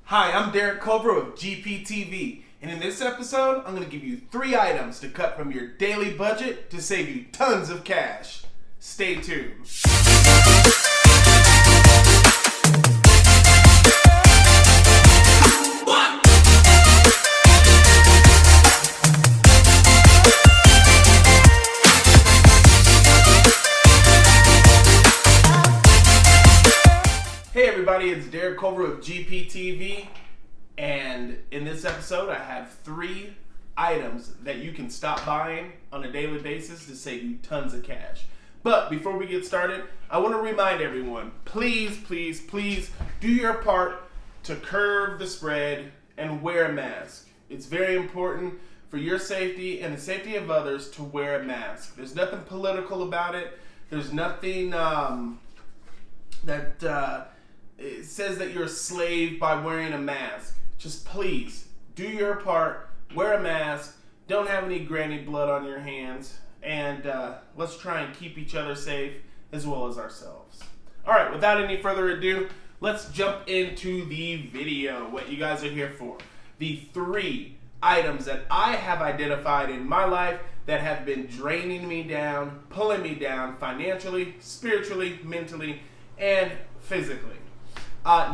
Hi, I'm Derek Culver of GPTV, and in this episode, I'm going to give you 3 items to cut from your daily budget to save you tons of cash. Stay tuned. Hey everybody, it's Derek Culver of GPTV, and in this episode I have 3 items that you can stop buying on a daily basis to save you tons of cash. But before we get started, I want to remind everyone, please do your part to curb the spread and wear a mask. It's very important for your safety and the safety of others to wear a mask. There's nothing political about it. There's nothing it says that you're a slave by wearing a mask. Just please, do your part, wear a mask, don't have any granny blood on your hands, and let's try and keep each other safe as well as ourselves. Alright, without any further ado, let's jump into the video, what you guys are here for. The 3 items that I have identified in my life that have been draining me down, pulling me down financially, spiritually, mentally, and physically.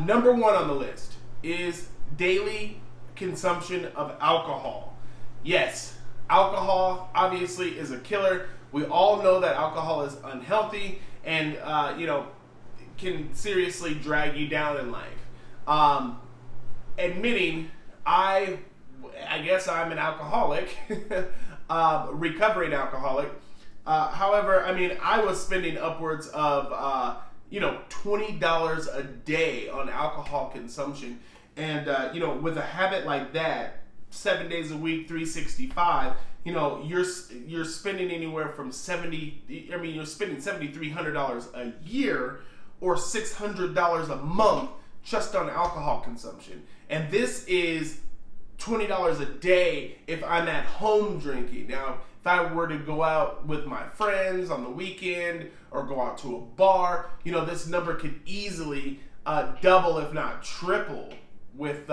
Number 1 on the list is daily consumption of alcohol. Yes, alcohol obviously is a killer. We all know that alcohol is unhealthy and can seriously drag you down in life. Admitting I guess I'm an alcoholic, recovering alcoholic. However, I was spending upwards of $20 a day on alcohol consumption. And, with a habit like that, 7 days a week, 365, you're spending anywhere from you're spending $7,300 a year or $600 a month just on alcohol consumption. And this is $20 a day if I'm at home drinking. Now, if I were to go out with my friends on the weekend or go out to a bar, this number could easily double, if not triple, with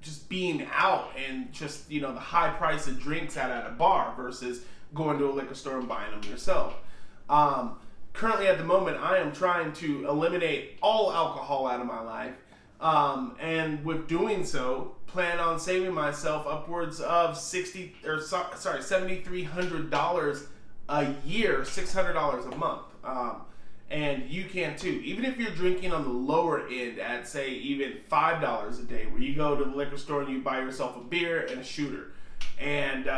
just being out and just the high price of drinks at a bar versus going to a liquor store and buying them yourself. Currently, at the moment, I am trying to eliminate all alcohol out of my life. And with doing so, plan on saving myself upwards of $7,300 a year, $600 a month. And you can too. Even if you're drinking on the lower end at, say, even $5 a day, where you go to the liquor store and you buy yourself a beer and a shooter. And,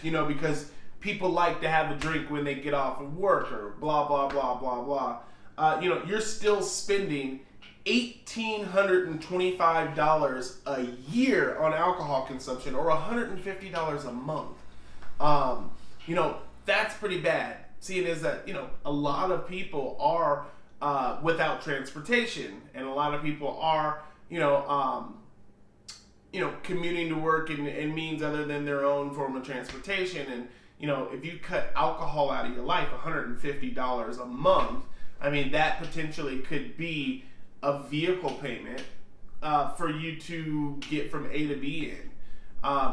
because people like to have a drink when they get off of work or blah, blah, blah, blah, blah. You're still spending $1,825 a year on alcohol consumption, or $150 a month. That's pretty bad. Seeing as that, a lot of people are without transportation, and a lot of people are, commuting to work in means other than their own form of transportation. And, if you cut alcohol out of your life, $150 a month, that potentially could be a vehicle payment for you to get from A to B in.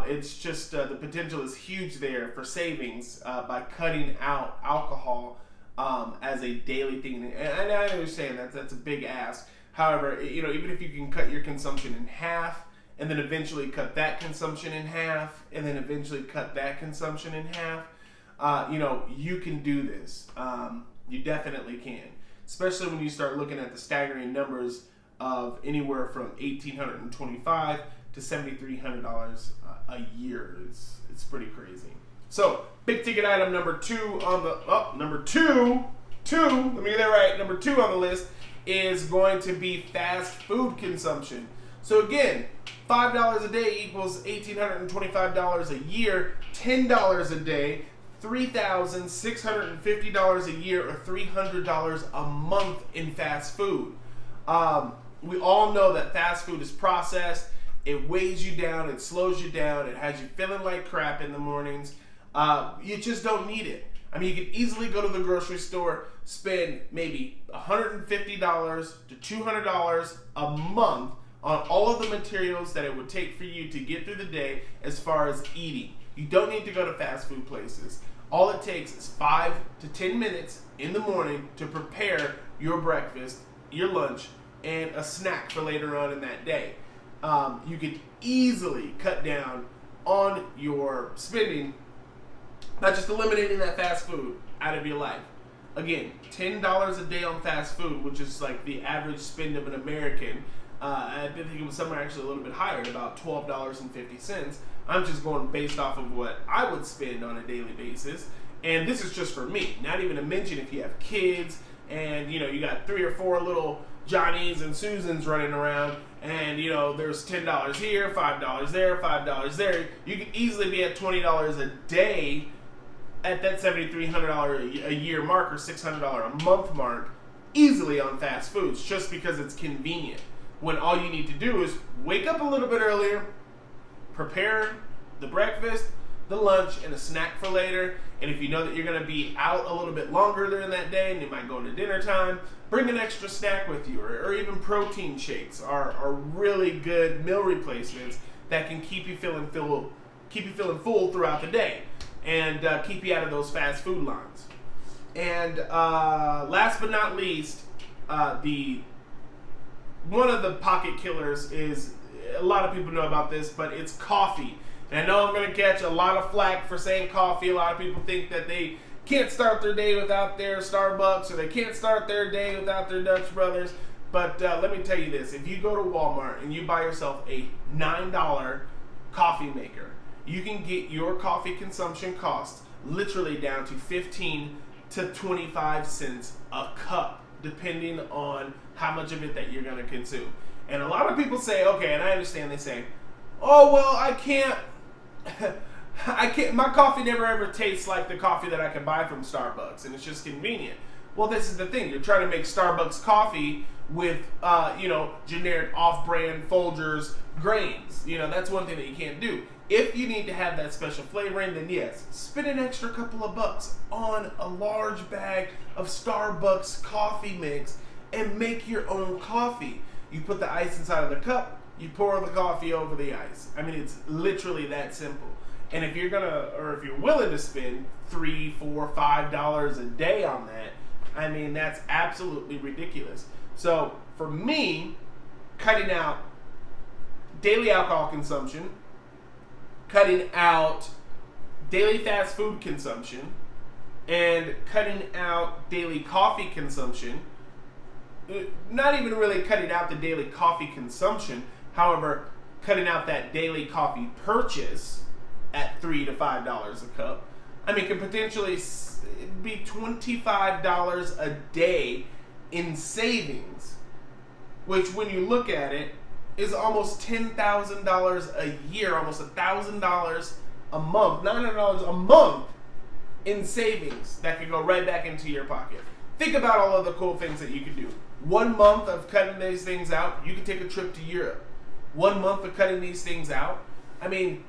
It's just the potential is huge there for savings by cutting out alcohol as a daily thing. And I understand that's a big ask. However, even if you can cut your consumption in half, and then eventually cut that consumption in half, and then eventually cut that consumption in half, you can do this. You definitely can. Especially when you start looking at the staggering numbers of anywhere from $1,825 to $7,300 a year. It's pretty crazy. So, big ticket item number 2 on the number 2. Let me get that right. Number 2 on the list is going to be fast food consumption. So again, $5 a day equals $1,825 a year. $10 a day, $3,650 a year, or $300 a month in fast food. We all know that fast food is processed. It weighs you down. It slows you down. It has you feeling like crap in the mornings. You just don't need it. I mean, you could easily go to the grocery store, spend maybe $150 to $200 a month on all of the materials that it would take for you to get through the day as far as eating. You don't need to go to fast food places. All it takes is 5 to 10 minutes in the morning to prepare your breakfast, your lunch, and a snack for later on in that day. You could easily cut down on your spending by just eliminating that fast food out of your life. Again, $10 a day on fast food, which is like the average spend of an American. I think it was somewhere actually a little bit higher, at about $12.50. I'm just going based off of what I would spend on a daily basis. And this is just for me. Not even to mention if you have kids and you got 3 or 4 little Johnnies and Susans running around, and there's $10 here, $5 there, $5 there. You could easily be at $20 a day at that $7,300 a year mark or $600 a month mark, easily on fast foods, just because it's convenient. When all you need to do is wake up a little bit earlier, prepare the breakfast, the lunch, and a snack for later. And if you know that you're going to be out a little bit longer during that day and you might go into dinner time, bring an extra snack with you, or even protein shakes are really good meal replacements that can keep you feeling full throughout the day and keep you out of those fast food lines. And last but not least, one of the pocket killers is, a lot of people know about this, but it's coffee. And I know I'm going to catch a lot of flack for saying coffee. A lot of people think that they can't start their day without their Starbucks, or they can't start their day without their Dutch Brothers. But let me tell you this. If you go to Walmart and you buy yourself a $9 coffee maker, you can get your coffee consumption costs literally down to 15 to 25 cents a cup, depending on how much of it that you're going to consume. And a lot of people say, okay, and I understand, they say, oh, well, I can't, my coffee never ever tastes like the coffee that I can buy from Starbucks, and it's just convenient. Well, this is the thing. You're trying to make Starbucks coffee with, generic off-brand Folgers grains. That's one thing that you can't do. If you need to have that special flavoring, then yes, spend an extra couple of bucks on a large bag of Starbucks coffee mix and make your own coffee. You put the ice inside of the cup, you pour the coffee over the ice. I mean, it's literally that simple. And if you're willing to spend $3, $4, $5 a day on that, I mean, that's absolutely ridiculous. So for me, cutting out daily alcohol consumption, cutting out daily fast food consumption, and cutting out daily coffee consumption, not even really cutting out the daily coffee consumption, however, cutting out that daily coffee purchase at $3 to $5 a cup, I mean, could potentially be $25 a day in savings, which when you look at it, is almost $10,000 a year, almost $1,000 a month, $900 a month in savings that could go right back into your pocket. Think about all of the cool things that you could do. 1 month of cutting these things out, you could take a trip to Europe. 1 month of cutting these things out, I mean,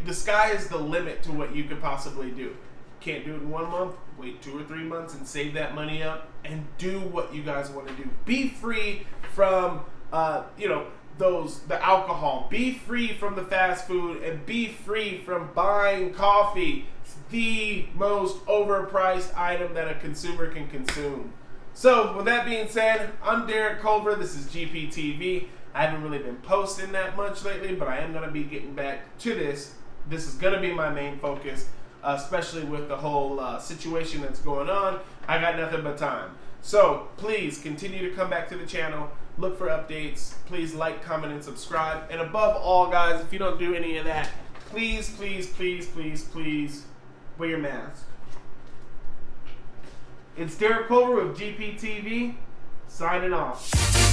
the sky is the limit to what you could possibly do. Can't do it in 1 month, wait 2 or 3 months and save that money up and do what you guys want to do. Be free from, the alcohol. Be free from the fast food, and be free from buying coffee. It's the most overpriced item that a consumer can consume. So with that being said, I'm Derek Culver. This is GPTV. I haven't really been posting that much lately, but I am going to be getting back to this. This is going to be my main focus, especially with the whole situation that's going on. I got nothing but time. So please continue to come back to the channel. Look for updates. Please like, comment, and subscribe. And above all, guys, if you don't do any of that, please, please, please, please, please wear your mask. It's Derek Culver with GPTV, signing off.